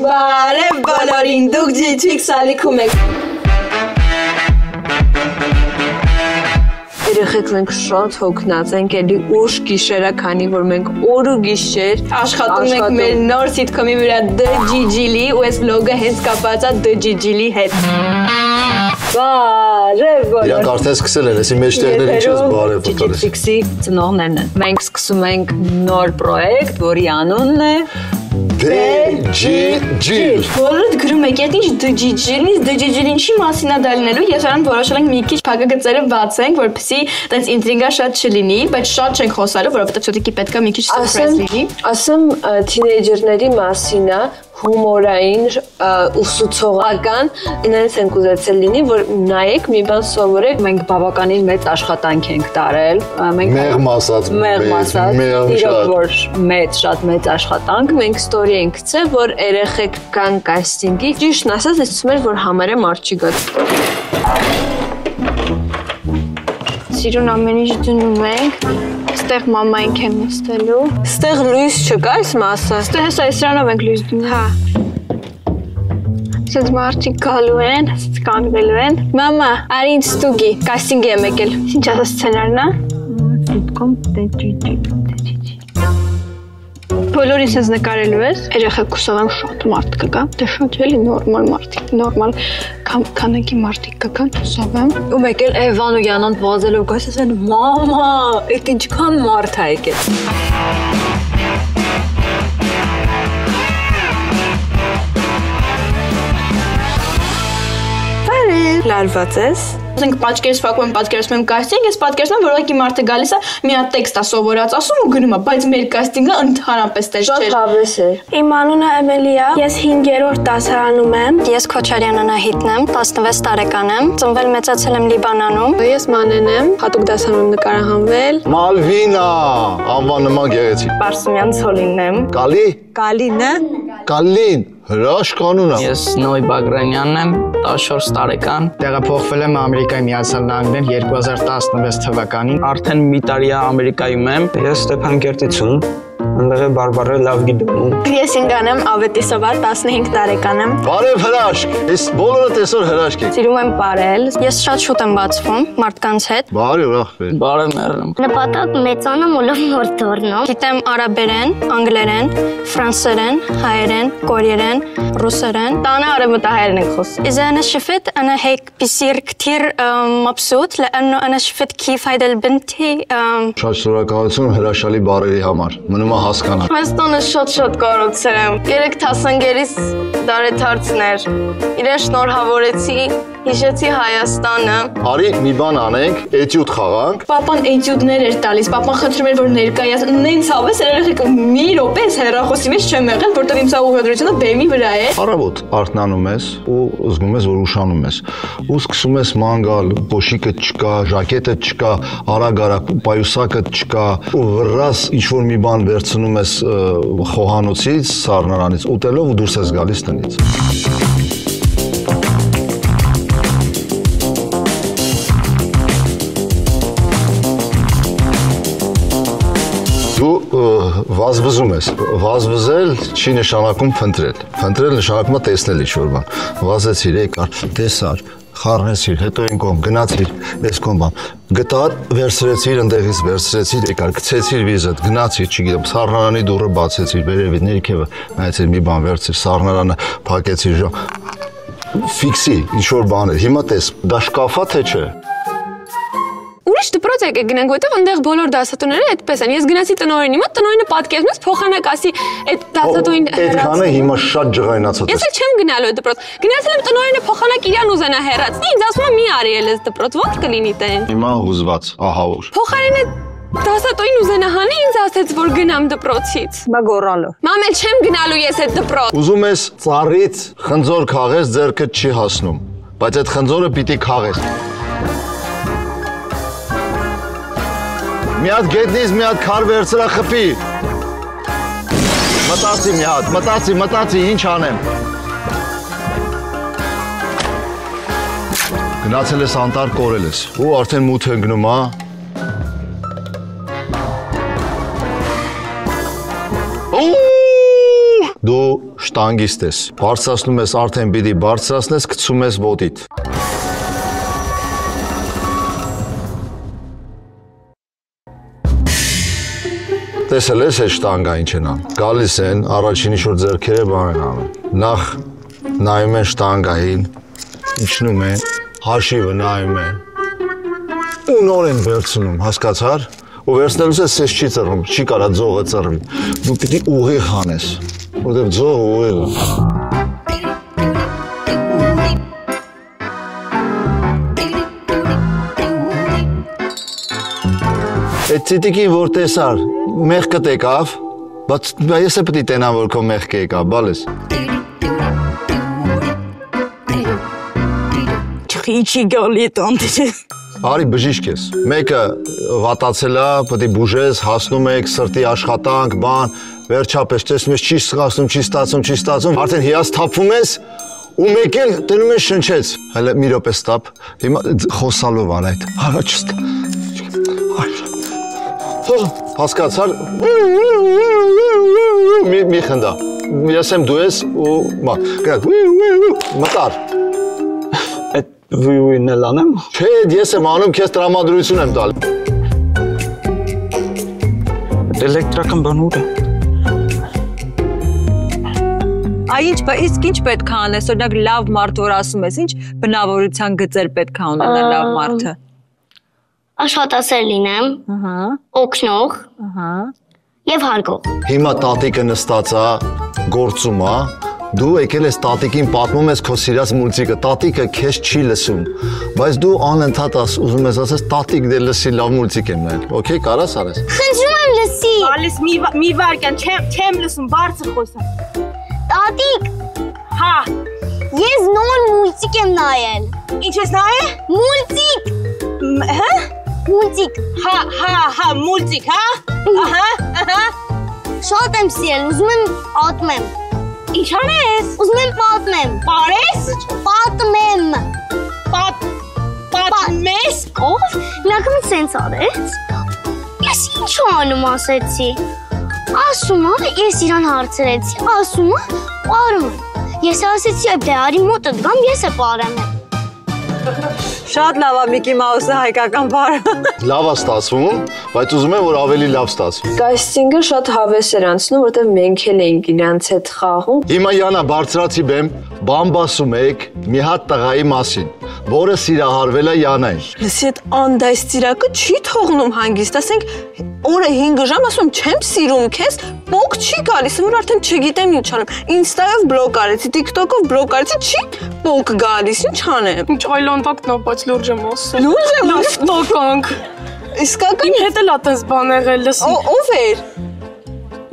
Բարև բոլորին, դուք Ջիջիկ սալիքում եք։ Երեխեք մենք շատ հոգնած ենք, էլի ուշ գիշերա, քանի որ մենք օր ու գիշեր աշխատում ենք մեր նոր սիթքոմի վրա DJili ու այս վլոգը հենց կապված է DJili հետ։ Բարև բոլորին։ Իրանք արդեն սկսել են, էսի մեջտեղները ինչպես բարև ֆոտորես։ Ջիջիքսի ծնողներն են։ Մենք սկսում ենք նոր պրոյեկտ, որի անունն է DJili։ Բոլորդ գրում եք, այդ ինչ DJili ինչի մասին է դա լինելու, ես նրան որոշել ենք մի քիչ փակագծերը բացենք, որպեսզի տենց ինտրիգա շատ չլինի, բայց շատ չենք խոսալու, որովհետև ցոտիկի պետք է մի քիչ սուրպրիզ լինի։ Ասեմ թինեյջերների մասին է, հումորային, ուսուցողական, ինձ են կուզեցել լինի, որ նայեք մի բան սովորեք, մենք բավականին մեծ աշխատանք ենք տարել, մեղմ ասած, իրոք որ շատ մեծ աշխատանք, մենք ստորի ենք գցել, որ երեխեք կան կաստինգի, ճիշտն ասած, ես ցույց եմ, որ համարը մարդ չի գա։ Սիրուն ամեն ինչ դնում ենք, ստեղ մամայինք եմ նստելու։ Ստեղ լույս չկա այս մասը։ Ստեղ հեսա սրանով ենք լույս դնում։ Հա։ Սենց մարդիկ գալու են, կանգնելու են։ Մամա, արի ինձ ստուգի, կաստինգ եմ եկել։ Ինչ ասա սցենարն է։ Սիտկոմ DJili։ Բոլորին սենց նկարելու ես, երեխեք կուսով եմ շատ մարդ կգա, դե շատ էլի նորմալ մարդիկ, նորմալ քանակի մարդիկ կգան, կուսով եմ։ Ու մեկ էլ Էվան ու Յանան վազելով գաս ասեն, մամա, էդ ինչքան մարդ է եկել։ Բարև, լարված ես։ Ասենք պատկերս ֆակում եմ, պատկերացնում եմ կաստինգ, ես պատկերացնում եմ, որ ուղղակի մարդը գալիս է, մի հատ տեքստ է սովորած ասում ու գնում է, բայց մեր կաստինգը ընդհանրապես տես չէր։ Շատ հավես է։ Իմ անունը Էմելիա, ես 5-րդ դասարանում եմ։ Ես Քոչարյան Անահիտն եմ, 16 տարեկան եմ, ծնվել մեծացել եմ Լիբանանում։ Ես Մանեն եմ, հատուկ դասարանում նկարահանվել։ Մալվինա, անվան նման գեղեցիկ։ Պարսումյան Ցոլինն եմ։ Կալի։ Կալինը։ Կալին, հրաշք անուն է։ Ես Նոյ Բագրանյանն եմ, 14 տարեկան։ Տեղափոխվել եմ Ամերիկայի Միացյալ Նահանգներ 2016 թվականին։ Արդեն մի տարի է Ամերիկայում եմ։ Ես Ստեփանկերտից եմ։ Այնտեղ է բարբառը լավ գիտեմ։ Ես Ինգան եմ, Ավետիսովա, 15 տարեկան եմ։ Բարև հրաշք, ես բոլորդ այսօր հրաշք եք։ Սիրում եմ պարել։ Ես շատ շուտ եմ բացվում մարդկանց հետ։ Բարև ուրախ։ Բարև մեռնեմ։ Նպատակ մեծանամ ու լավ նոր դառնամ։ Գիտեմ արաբերեն, անգլերեն, ֆրանսերեն, հայերեն, կորեերեն, ռուսերեն։ Տանը արևմտահայերեն ենք խոսում։ إذا أنا شفت أنا هيك بصير كتير مبسوط لأنه أنا شفت كيف هيدا البنتي Շատ շնորհակալություն հրաշալի բարերի համար։ Մնում է հասկանալ։ Հայաստանը շատ կարողացել եմ։ 3 թասանգերից դարեթարցներ։ Իրեն շնորհավորեցի, հիշեցի Հայաստանը։ Արի մի բան անենք, էտյուդ խաղանք։ Պապան էտյուդներ էր տալիս, պապան խնդրում էր, որ ներկայացնի, նենց հավես երեխեք մի րոպե հեռախոսի մեջ չեմ եղել, որտեղ իմ սա ուղղադրությունը բեմի վրա է։ Առավոտ արթնանում ես ու զգում ես, որ ուշանում ես։ Ու սկսում ես ման գալ, փոշիկը չկա, ժակետը չկա, արագ պայուսակը չկա, ու վրաս ինչ որ մի բան վերցնում ես խոհանոցից, սառնարանից, ուտելով ու դուրս ես գալիս տնից։ Դու վազվզում ես, վազվզել չի նշանակում փնտրել, փնտրել նշանակում է տեսնել ինչ-որ բան, վազեցիր, եկար, տեսար, խառնեցիր, հետո այն կողմ, գնացիր, այս կողմ բան, գտար, վերցրեցիր, ընդեղից վերցրեցիր, եկար, գցեցիր վիզդ, գնացիր, չգիտեմ, սառնարանի դուռը բացեցիր, վերևից, ներքևը, նայեցիր մի բան վերցրիր, սառնարանը փակեցիր, ֆիքսի, ինչ-որ բան է, հիմա տես, դա շկաֆա թե չէ։ Ուրիշ դպրոց եկեք գնանք, որտեղ այնտեղ բոլոր դասատուները այդպես են։ Ես գնացի տնօրենի մոտ, տնօրենը պատկերում ես փոխանակ ասի, այդ դասատուին Այդքանը հիմա շատ ջղայնացած Ես էլ չեմ գնալու այդ դպրոց։ Գնացել եմ տնօրենը փոխանակ իրան ուզենա հեռացնի, ինձ ասում է մի արի էլ այս դպրոց, ո՞նց կլինի տեն։ Հիմա հուզված, ահա որ։ Փոխարենը դասատուին ուզենա հանի, ինձ ասեց, որ գնամ դպրոցից։ Բա գոռալու։ Մամել չեմ գնալու ես այդ դպրոց։ Ուզում ես ծառից խնձոր քաղես, ձեռքդ չի հասնում, բայց այդ խնձորը պիտի քաղես։ Մի հատ գետնից մի հատ քար վերցրա խփի։ Մտածի մի հատ, մտածի, ինչ անեմ։ Գնացել ես անտառ կորել ես, ու արդեն մութ ընկնում, հա։ Դու շտանգիստ ես։ Բարձրացնում ես արդեն պիտի բարձրացնես, գցում ես ոտիդ։ Տեսել ես այդ շտանգա ինչ են անում։ Գալիս են, առաջինի շուտ ձեռքերը բան են անում։ Նախ նայում են շտանգային, իջնում են, հաշիվը նայում են։ Ու նոր են վերցնում, հասկացար։ Ու վերցնելուց ես սես չի ծռվում, չի կարա ձողը ծռվի։ Դու պիտի ուղիղ հանես, որտեղ ձողը ուղիղ է։ Այդ ծիտիկին որ տեսար, մեղկը եկավ, բայց ես է պիտի տենամ, որ քո մեղկը եկավ, բալես։ Չի գալի տանտի։ Արի բժիշկ ես, մեկը վատացել է, պիտի բուժես, հասնում եք, սրտի աշխատանք, բան, վերջապես տեսնում ես, չի սխացնում, չի ստացում, արդեն հիասթափվում ես, ու մեկ էլ տնում ես շնչեց, հələ մի րոպե ստապ, հիմա խոսալով ար այդ, առաջ հասկացար, մի խնդա, ես եմ դու ես ու մտար։ Վույն էլ անեմ։ Չէ, ես եմ անում, քեզ տրամադրություն եմ տալ։ Էլեկտրական բան ուր է։ Իսկ ինչ պետք է անես, օրինակ լավ մարդ որ ասում ես, ինչ բնավորության գծեր պետք է ունենա լավ մարդը։ Աշխատասեր լինեմ, օգնող եւ հարգող։ Հիմա տատիկը նստած է, գործում է, դու եկել ես տատիկին պատմում ես քո սիրած մուլտիկը, տատիկը քեզ չի լսում, բայց դու անընդհատ ուզում ես ասես տատիկ դե լսի լավ մուլտիկ եմ նայել, օքեյ, կարաս արես։ Խնդրում եմ լսի։ Ալիս մի վարքան, չեմ լսում, բարձր խոսա։ Տատիկ։ Հա։ Ես նոր մուլտիկ եմ նայել։ Ինչ ես նայել։ Մուլտիկ։ Հա։ Մուլտիկ։ Հա, մուլտիկ, հա։ Ահա։ Շատ եմ սիրել, ուզում եմ պատմեմ։ Ինչ անես։ Ուզում եմ պատմեմ։ Պարես։ Պատմեմ։ Պատմես։ Ով։ Լակամի սենց արեց։ Ես ինչ անում ասեցի։ Ասում է, ես իրան հարցրեցի, ասում է, պարում եմ։ Ես ասեցի, դե արի մոտը դգամ, ես է պարեմ եմ։ Շատ լավ է Միկի Մաուսը հայկական բառը։ Լավ է ստացվում, բայց ուզում եմ, որ ավելի լավ ստացվի։ Կաստինգը շատ հավես էր անցնում, որտեղ մենք էլ էինք իրանց հետ խաղում։ Հիմա Յանա բարձրացի բեմ, բամբասում եք մի հատ տղայի մասին, որը սիրահարվել է Յանային։ Լսի այդ անդայստիրակը չի թողնում հանգիստ, ասենք օրը 5 ժամ ասում չեմ սիրում քեզ, բոկ չի գալիս, որ արդեն չգիտեմ ինչ անեմ։ Ինստայով բլոկ արեցի, TikTok-ով բլոկ արեցի, չի բոկ գալիս, ինչ անեմ։ Ինչ այլանդակն է, բայց լուրջ եմ ասում։ Լուրջ եմ ասում։ Տոկանք։ Իսկական Իմ հետ էլ ատես բան եղել լսի։ ով էր։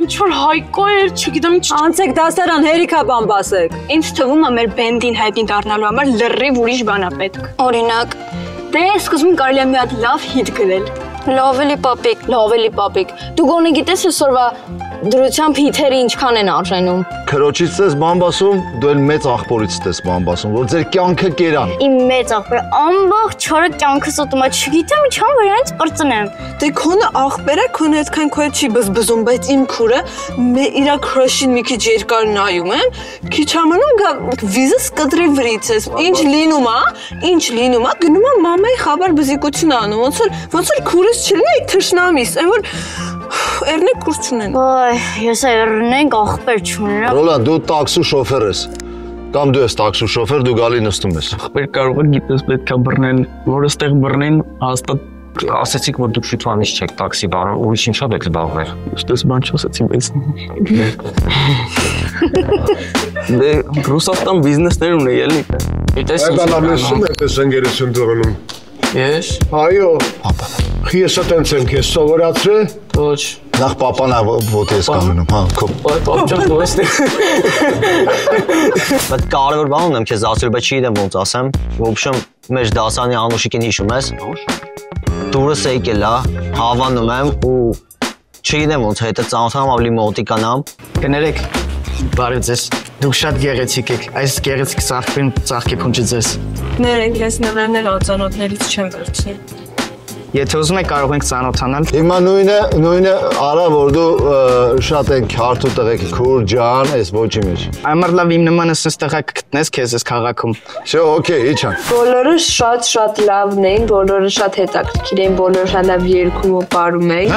Ինչ որ հայկո էր, չգիտեմ ինչ։ Անցեք դասարան հերիքա բան բասեք։ Ինձ թվում է մեր բենդին հայտնի դառնալու համար լրիվ ուրիշ բան է պետք։ Օրինակ, Դե սկզբում կարելի է մի հատ լավ հիթ գրել։ լավելի պապիկ։ Լավելի պապիկ։ Դու գոնե գիտես այսօրվա դրությամբ հիթերը ինչքան են արժենում։ Քրոջից ես բամբասում, դու էլ մեծ աղբորից ես բամբասում, որ ձեր կյանքը կերան։ Իմ մեծ աղբերը ամբողջ չորը կյանքս ուտում է, չգիտեմ ինչան վրանից կրծնեմ։ Դե քոնը աղբերը քոնը այդքան քո չի բզբզում, բայց իմ քուրը իր քրաշին մի քիչ երկար նայում եմ, քիչ ամանում գա վիզս կտրի վրից ես։ Ինչ լինում է, գնում է մամայի խաբար բզիկություն անում, ոնց որ քուրս չլինի թշնամիս, այն որ Էրնեք կուրս չունեն։ Ոյ, ես էրնենք աղբեր չունենա։ Ռոլան, դու տաքսու շոֆեր ես։ Կամ դու ես տաքսու շոֆեր, դու գալի նստում ես։ Ախպեր կարող է գիտես պետք է բռնեն, որ այստեղ բռնեն, հաստատ ասեցիք, որ դուք շուտվանից չեք տաքսի բառը, ուրիշ ինչա պետք զբաղվեր։ Ստես բան չասեցի, բայց Դե Ռուսաստան բիզնեսներ ունի, էլի։ Գիտես ինչ։ Այդ լսում եք այս ընկերություն դառնում։ Ես։ Այո։ Ես այտենց եմ քեզ սովորացրել։ Ոչ։ Նախ պապան է ոտի ես կանգնում, հա, քո։ Պապ դու ես։ Բայց կարևոր բան ունեմ քեզ ասել, բայց չգիտեմ ոնց ասեմ։ В общем, մեր դասանի Անուշիկին հիշում ես։ Դուրս եկել է, հավանում եմ ու չգիտեմ ոնց հետը ծանոթանամ ավելի մոտիկանամ։ Կներեք, բարև ձեզ։ Դուք շատ գեղեցիկ եք։ Այս գեղեցիկ ծաղկին ծաղկի փունջի ձեզ։ Ներենք ես նվերներ ածանոթներից չեմ վերցնի։ Եթե ուզում եք կարող ենք ծանոթանալ։ Հիմա նույնը արա որ դու շատ ենք հարթ ու տղեկ քուր ջան, այս ոչի մեջ։ Амар լավ իմ նմանս այս տղա կգտնես քեզ այս քաղաքում։ Շո, օքեյ, իջան։ Բոլորը շատ լավն էին, բոլորը շատ հետաքրքիր էին, բոլորը շատ լավ երգում ու պարում էին։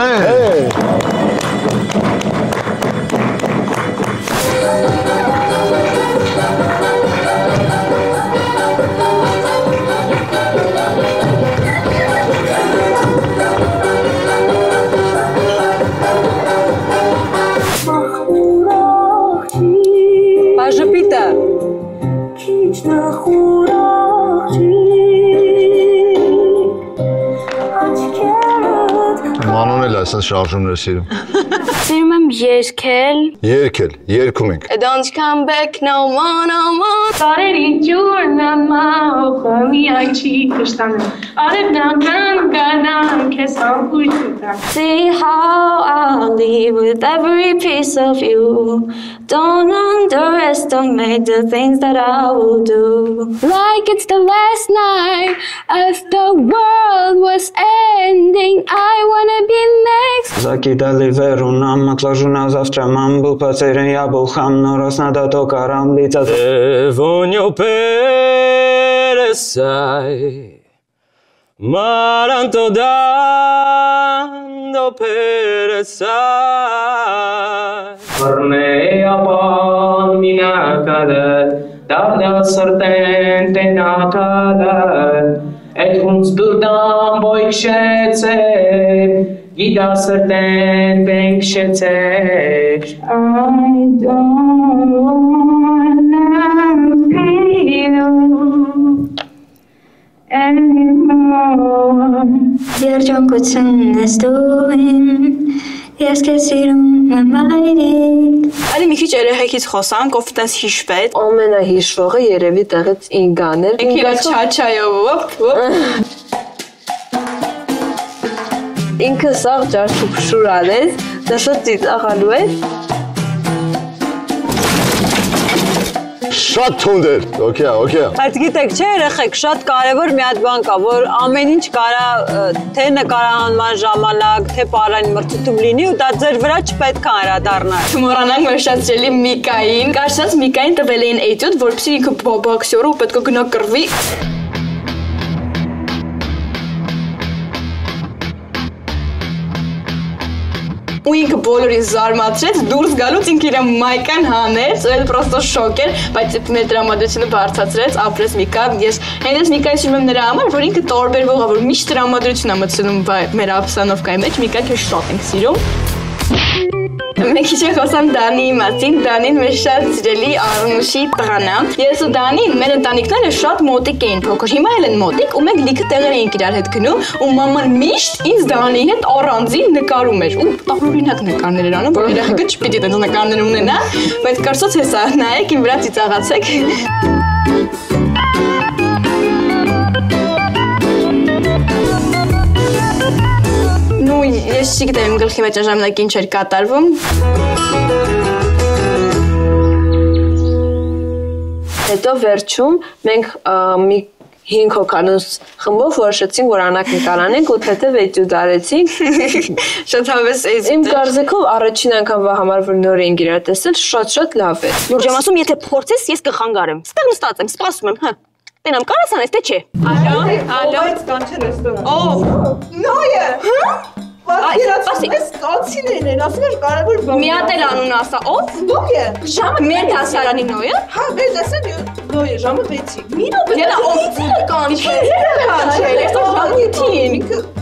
Պաժպիտը։ Մանոն էլ այսպես շարժումներ սիրում։ Սիրում եմ երգել։ Երգում ենք։ Don't come back no more. Տարերի ջուրնամա օխոմի աչի կշտանը արևնան կանան քեզ ամբույթը See how I live with every piece of you. Don't underestimate the things that I will do. Like it's the last night as the world was ending. I wanna be next. Закидали веру нам, маклажуна завтра мам был потерян, я был хам, но раз надо то карам лица. Vonio peresai, maranto dando peresai. Orne apan minakadad, dada sarten tenakadad, et huns durdam boikshetse. Gida sarten benkshetse. I don't wanna feel anymore. Երջանկությունն ես դու իմ, ես քեզ սիրում եմ այրիկ։ Այլ մի քիչ երեխեքից խոսանք, ով տես հիշվեց։ Ամենահիշվողը երևի տեղից Ինգան էր։ Ինգա չաչայով, Ինքը սաղ ջարդուփշուր արեց, դա շատ ծիծաղալու է։ Շատ թունդ էր։ Okay։ Բայց գիտեք, չէ, երեխեք, շատ կարևոր մի հատ բան կա, որ ամեն ինչ կարա թե նկարահանման ժամանակ, թե պարանի մրցույթում լինի ու դա ձեր վրա չպետք է անդրադառնա։ Չմոռանանք մեր շատ սիրելի Միկային, կարծես Միկային տվել էին էտյուդ, որպեսզի ինքը բոքսյոր ու պետք է գնա կռվի։ Ու ինքը բոլորին զարմացրեց, դուրս գալուց ինքը իր մայկան հանեց, ու էլ պրոստո շոկ էր, բայց մեր տրամադրությունը բարձրացրեց, ապրեց Միկա, ես հենց Միկայի սիրում եմ նրա համար, որ ինքը տարբերվող է, որ միշտ տրամադրություն է մտցնում մեր ապսանովկայի մեջ, Միկան քեզ շատ ենք սիրում։ Մենք քիչ խոսամ Դանիի մասին, Դանին մեր շատ սիրելի Արմուշի տղան է։ Ես ու Դանին մեր ընտանիքները շատ մոտիկ էին, փոքր, հիմա էլ են մոտիկ, ու մենք լիքը տեղեր էինք իրար հետ գնում, ու մաման միշտ ինձ Դանիի հետ առանձին նկարում էր, ու տարօրինակ նկարներ էր անում, որ երեխեքը չպիտի տենց նկարներ ունենան, բայց կարծես հեսա նայեք, իմ վրա ծիծաղացեք։ Ну, ես չգիտեմ գլխի մեջ ժամանակ ինչ էր կատարվում։ Հետո վերջում մենք մի 5 հոգանոց խմբով որոշեցինք, որ անակ նկարանենք ու թեթև էտյուդ արեցինք։ Շատ հավես էս։ Իմ կարծիքով առաջին անգամվա համար որ նոր ենք իրար տեսել, շատ լավ է։ Լուրջ եմ ասում, եթե փորձես, ես կխանգարեմ։ Ստեղ նստած եմ, սպասում եմ, հա։ Տենամ, կարաս անես, թե չէ։ Ալո, կանչել ես տղա։ Ով։ Նոյը։ Ես կացին են, ասում էր կարևոր բան։ Մի հատ էլ անուն ասա, ով։ Նոյը։ Ժամը մեր դասարանի Նոյը։ Հա, մեր դասարանի Նոյը, ժամը 6-ի։ Մի րոպե։ Ելա, ով կանչել։ Ես ժամանցին։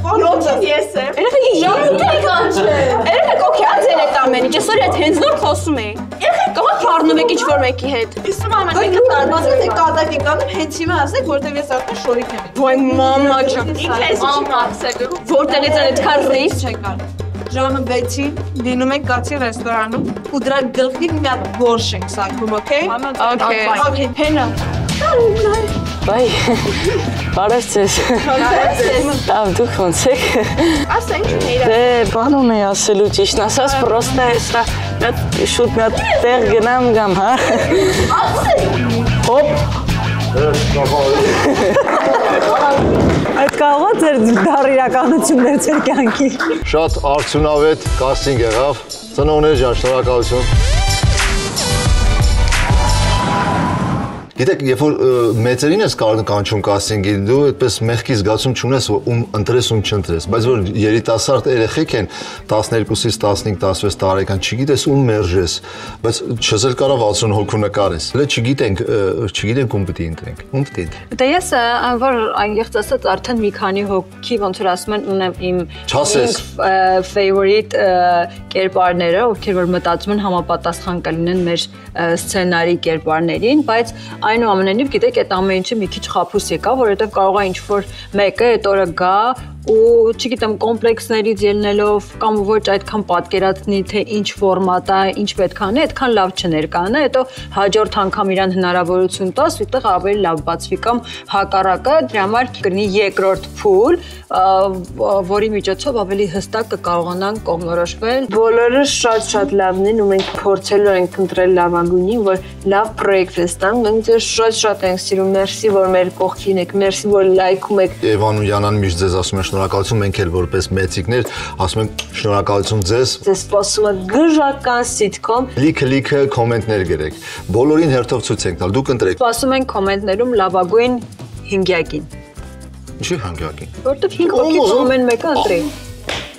Ո՞նց ես եմ։ Երեխեքի ժամանցին կանչել։ Երեխեք օքեյ, ձեր այդ ամեն ինչ, այսօր այդ հենց նոր խոսում էի։ Երեխեք կողա փառնում եք ինչ-որ մեկի հետ։ Իսում ամեն մեկը տարբազած է կատակ եք անում, հենց հիմա ասեք, որտեղ ես արդեն շորիկ եմ։ Ոյ մամա ջան, ինքես ամացել։ Որտեղից են այդքան ռիս չեք անում։ Ժամը 6-ին լինում ենք կացի ռեստորանում ու դրա գլխին մի հատ բորշ ենք սարքում, օքեյ։ Okay, հենա։ Բայ, բարև ձեզ։ Լավ, դուք ոնց եք։ Ասա ինչ ունի իրա։ Դե, բան ունեի ասելու ճիշտն ասած, պրոստը հեսա շուտ մի հատ տեղ գնամ գամ, հա։ Հոպ։ Այդ Կարող է ձեր դառ իրականություններ ձեր կյանքի։ Շատ արդյունավետ կաստինգ եղավ։ Ծնողներ ջան, շնորհակալություն։ Գիտեք, երբ որ մեծերին ես կանչում կաստինգի, դու այդպես մեղքի զգացում չունես, որ ում ընտրես, ում չընտրես, բայց որ երիտասարդ երեխեք են 12-ից 15, 16 տարեկան, չգիտես ում մերժես, բայց չես էլ կարող 60 հոգու նկարես։ Հələ չգիտենք ում պիտի ընտրենք, ում պիտի ընտրենք։ Դե ես որ այնտեղից ասած արդեն մի քանի հոգի ոնց որ ասում են ունեմ իմ favorite կերպարները, ովքեր որ մտածում են համապատասխան կլինեն մեր սցենարի կերպարներին, բայց այնուամենայնիվ գիտեք այդ ամեն ինչը մի քիչ խափուս եկա, որովհետև կարող է ինչ-որ մեկը այդ օրը գա ու չգիտեմ կոմպլեքսներից ելնելով կամ ոչ այդքան պատկերացնի թե ինչ ֆորմատ է, ինչ պետք է անի, այդքան լավ չներկանա, հետո հաջորդ անգամ իրան հնարավորություն տաս, այդտեղ ավելի լավ բացվի կամ հակառակը դրա համար կգնի երկրորդ փուլ, որի միջոցով ավելի հստակ կկարողանան կողմնորոշվել։ Բոլորը շատ լավն են ու մենք փորձելու ենք ընտրել լավագույնին, որ լավ պրոյեկտ ստանանք, մենք ձեզ շատ ենք սիրում, մերսի որ մեր կողքին եք, մերսի որ լայքում եք։ Եվան Յանան միշտ ձեզ ասում է շնորհակալություն, մենք էլ որպես մեծիկներ ասում ենք շնորհակալություն ձեզ։ Ձեզ սպասում է գժական սիթքոմ։ Լիքը կոմենտներ գրեք։ Բոլորին հերթով ցույց ենք տալ, դուք ընտրեք։ Սպասում ենք կոմենտներում լավագույն հինգյակին։ Ինչի հինգյակին։ Որտեվ 5 հոգի ամեն մեկը ընտրի։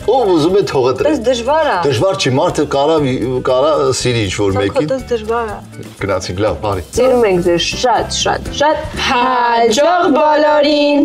Ով ուզում է թողը տրի։ Դες դժվար է։ Դժվար չի, մարդը կարա սիրի ինչ-որ մեկին։ Դες դժվար է։ Գնացինք լավ, բարի։ Սիրում ենք ձեզ շատ։ Հաջող բոլորին։